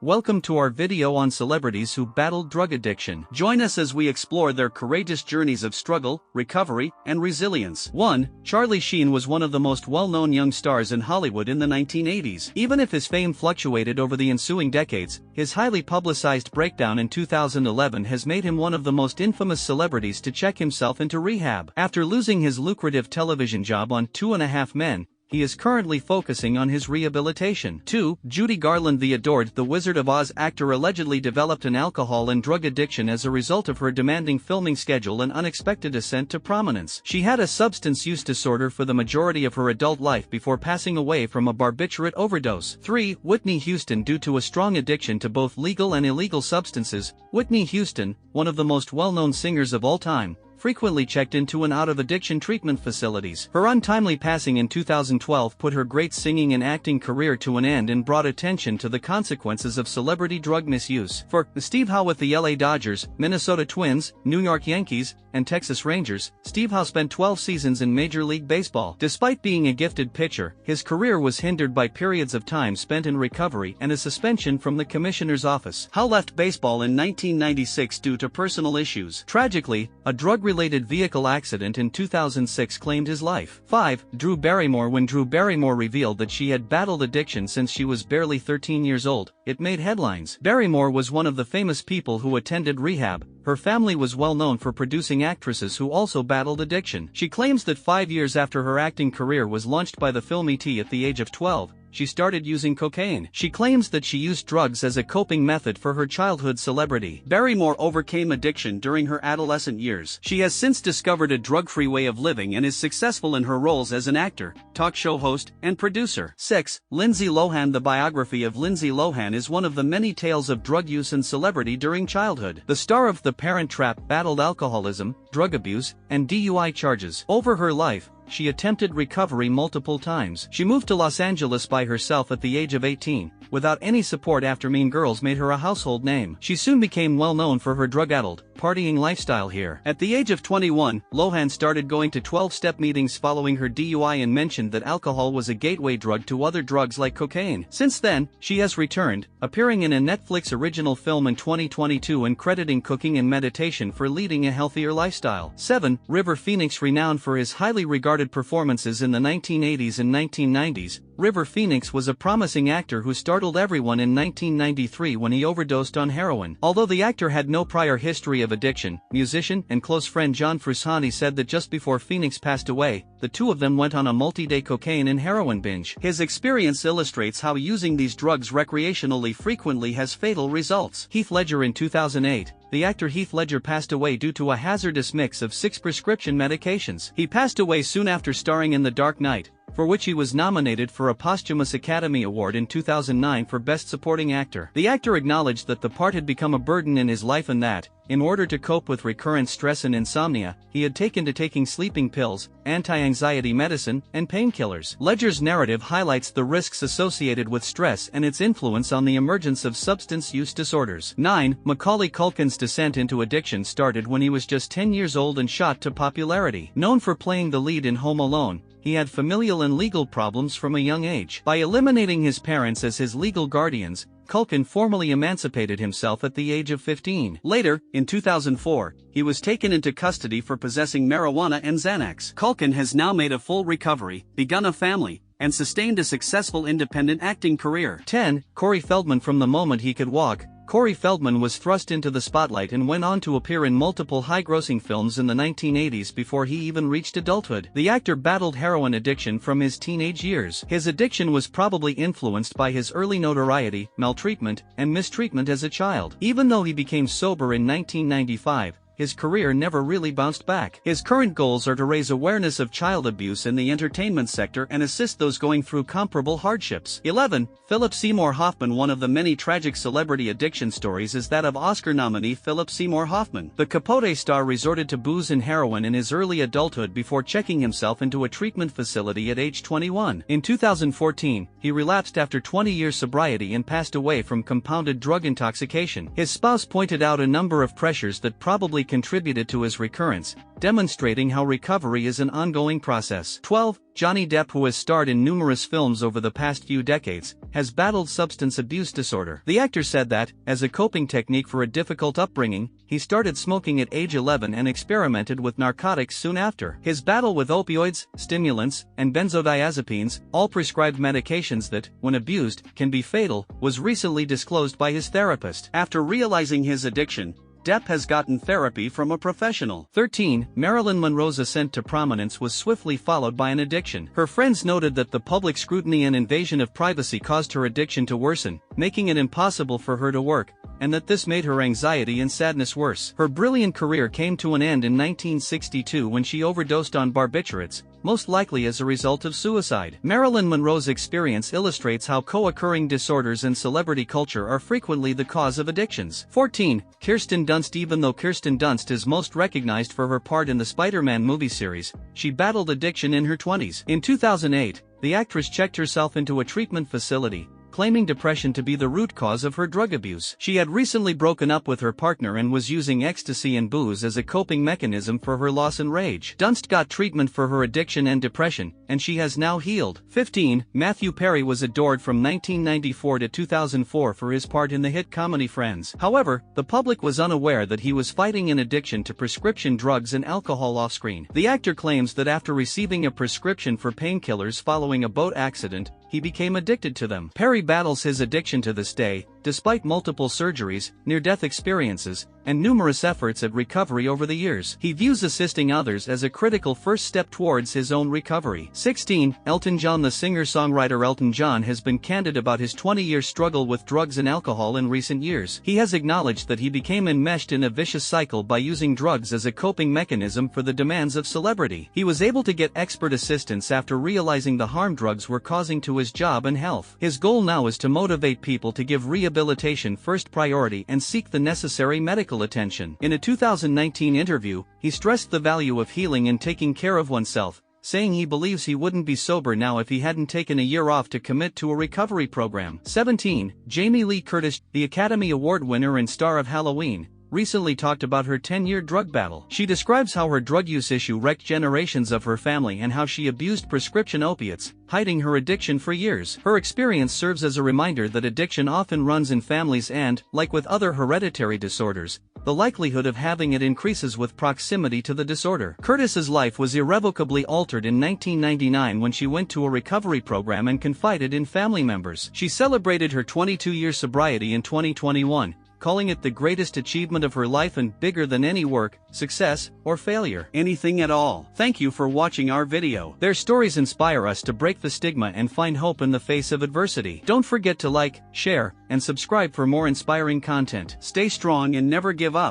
Welcome to our video on celebrities who battled drug addiction. Join us as we explore their courageous journeys of struggle, recovery, and resilience. 1. Charlie Sheen was one of the most well-known young stars in Hollywood in the 1980s. Even if his fame fluctuated over the ensuing decades, his highly publicized breakdown in 2011 has made him one of the most infamous celebrities to check himself into rehab. After losing his lucrative television job on 2.5 Men, he is currently focusing on his rehabilitation. 2. Judy Garland, the adored The Wizard of Oz actor, allegedly developed an alcohol and drug addiction as a result of her demanding filming schedule and unexpected ascent to prominence. She had a substance use disorder for the majority of her adult life before passing away from a barbiturate overdose. 3. Whitney Houston. Due to a strong addiction to both legal and illegal substances, Whitney Houston, one of the most well-known singers of all time, frequently checked into and out of addiction treatment facilities. Her untimely passing in 2012 put her great singing and acting career to an end and brought attention to the consequences of celebrity drug misuse. For Steve Howe with the LA Dodgers, Minnesota Twins, New York Yankees, and Texas Rangers, Steve Howe spent 12 seasons in Major League Baseball. Despite being a gifted pitcher, his career was hindered by periods of time spent in recovery and a suspension from the commissioner's office. Howe left baseball in 1996 due to personal issues. Tragically, a drug-related vehicle accident in 2006 claimed his life. 5. Drew Barrymore. When Drew Barrymore revealed that she had battled addiction since she was barely 13 years old, it made headlines. Barrymore was one of the famous people who attended rehab. Her family was well known for producing actresses who also battled addiction. She claims that 5 years after her acting career was launched by the film E.T. at the age of 12, she started using cocaine. She claims that she used drugs as a coping method for her childhood celebrity. Barrymore overcame addiction during her adolescent years. She has since discovered a drug-free way of living and is successful in her roles as an actor, talk show host, and producer. 6. Lindsay Lohan. The biography of Lindsay Lohan is one of the many tales of drug use and celebrity during childhood. The star of The Parent Trap battled alcoholism, drug abuse, and DUI charges. Over her life, she attempted recovery multiple times. She moved to Los Angeles by herself at the age of 18, without any support after Mean Girls made her a household name. She soon became well known for her drug-addled, partying lifestyle here. At the age of 21, Lohan started going to 12-step meetings following her DUI and mentioned that alcohol was a gateway drug to other drugs like cocaine. Since then, she has returned, appearing in a Netflix original film in 2022 and crediting cooking and meditation for leading a healthier lifestyle. 7. River Phoenix. Renowned for his highly regarded performances in the 1980s and 1990s, River Phoenix was a promising actor who startled everyone in 1993 when he overdosed on heroin. Although the actor had no prior history of addiction, musician and close friend John Frusciante said that just before Phoenix passed away, the two of them went on a multi-day cocaine and heroin binge. His experience illustrates how using these drugs recreationally frequently has fatal results. Heath Ledger. In 2008, the actor Heath Ledger passed away due to a hazardous mix of 6 prescription medications. He passed away soon after starring in The Dark Knight, for which he was nominated for a posthumous Academy Award in 2009 for Best Supporting Actor. The actor acknowledged that the part had become a burden in his life and that, in order to cope with recurrent stress and insomnia, he had taken to taking sleeping pills, anti-anxiety medicine, and painkillers. Ledger's narrative highlights the risks associated with stress and its influence on the emergence of substance use disorders. 9. Macauley Culkin's descent into addiction started when he was just 10 years old and shot to popularity. Known for playing the lead in Home Alone, he had familial and legal problems from a young age. By eliminating his parents as his legal guardians, Culkin formally emancipated himself at the age of 15. Later, in 2004, he was taken into custody for possessing marijuana and Xanax. Culkin has now made a full recovery, begun a family, and sustained a successful independent acting career. 10. Corey Feldman. From the moment he could walk, Corey Feldman was thrust into the spotlight and went on to appear in multiple high-grossing films in the 1980s before he even reached adulthood. The actor battled heroin addiction from his teenage years. His addiction was probably influenced by his early notoriety, maltreatment, and mistreatment as a child. Even though he became sober in 1995, his career never really bounced back. His current goals are to raise awareness of child abuse in the entertainment sector and assist those going through comparable hardships. 11. Philip Seymour Hoffman. One of the many tragic celebrity addiction stories is that of Oscar nominee Philip Seymour Hoffman. The Capote star resorted to booze and heroin in his early adulthood before checking himself into a treatment facility at age 21. In 2014, he relapsed after 20 years sobriety and passed away from compounded drug intoxication. His spouse pointed out a number of pressures that probably contributed to his recurrence, demonstrating how recovery is an ongoing process. 12. Johnny Depp, who has starred in numerous films over the past few decades, has battled substance abuse disorder. The actor said that, as a coping technique for a difficult upbringing, he started smoking at age 11 and experimented with narcotics soon after. His battle with opioids, stimulants, and benzodiazepines, all prescribed medications that, when abused, can be fatal, was recently disclosed by his therapist. After realizing his addiction, Depp has gotten therapy from a professional. 13. Marilyn Monroe's ascent to prominence was swiftly followed by an addiction. Her friends noted that the public scrutiny and invasion of privacy caused her addiction to worsen, making it impossible for her to work, and that this made her anxiety and sadness worse. Her brilliant career came to an end in 1962 when she overdosed on barbiturates, most likely as a result of suicide. Marilyn Monroe's experience illustrates how co-occurring disorders and celebrity culture are frequently the cause of addictions. 14. Kirsten Dunst. Even though Kirsten Dunst is most recognized for her part in the Spider-Man movie series, she battled addiction in her 20s. In 2008, the actress checked herself into a treatment facility, claiming depression to be the root cause of her drug abuse. She had recently broken up with her partner and was using ecstasy and booze as a coping mechanism for her loss and rage. Dunst got treatment for her addiction and depression, and she has now healed. 15. Matthew Perry was adored from 1994 to 2004 for his part in the hit comedy Friends. However, the public was unaware that he was fighting an addiction to prescription drugs and alcohol off-screen. The actor claims that after receiving a prescription for painkillers following a boat accident, he became addicted to them. Perry battles his addiction to this day, despite multiple surgeries, near-death experiences, and numerous efforts at recovery over the years. He views assisting others as a critical first step towards his own recovery. 16. Elton John. The singer-songwriter Elton John has been candid about his 20-year struggle with drugs and alcohol in recent years. He has acknowledged that he became enmeshed in a vicious cycle by using drugs as a coping mechanism for the demands of celebrity. He was able to get expert assistance after realizing the harm drugs were causing to his job and health. His goal now is to motivate people to give rehabilitation first priority and seek the necessary medical attention. In a 2019 interview, he stressed the value of healing and taking care of oneself, saying he believes he wouldn't be sober now if he hadn't taken a year off to commit to a recovery program. 17. Jamie Lee Curtis, the Academy Award winner and star of Halloween, recently talked about her 10-year drug battle. She describes how her drug use issue wrecked generations of her family and how she abused prescription opiates, hiding her addiction for years. Her experience serves as a reminder that addiction often runs in families and, like with other hereditary disorders, the likelihood of having it increases with proximity to the disorder. Curtis's life was irrevocably altered in 1999 when she went to a recovery program and confided in family members. She celebrated her 22-year sobriety in 2021, calling it the greatest achievement of her life and bigger than any work, success, or failure. Anything at all. Thank you for watching our video. Their stories inspire us to break the stigma and find hope in the face of adversity. Don't forget to like, share, and subscribe for more inspiring content. Stay strong and never give up.